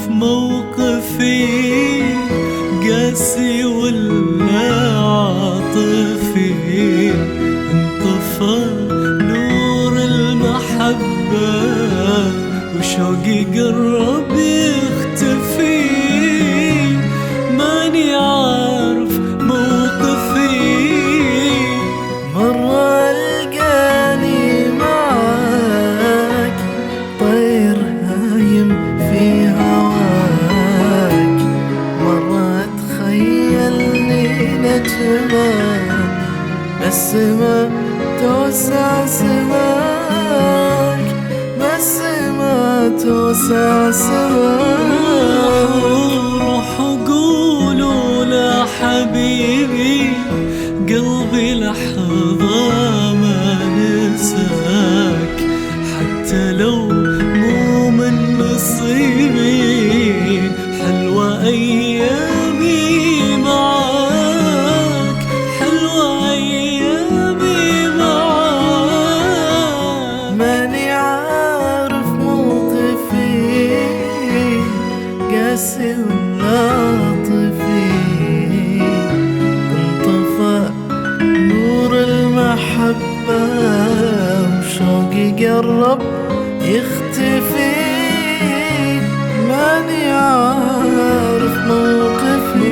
موقفي قاسي ولا عاطفي، انطفى نور المحبة وشوقي قرب يختفي. ماني عارف موقفي، مرة ألقاني معاك طير هايم في هواك، مرة أتخيلني نجمة بالسما توسع سماك، بالسما توسع سماك. روح قولوا لحبيبي قلبي لحظة ما نساك، حتى لو مو من نصيبي حلوة أيامي معاك، حلوة أيامي معاك. ماني عارف موقفي قاسي ولا عاطفي، انطفى نور المحبة وشوقي قرب يختفي. ماني عارف موقفي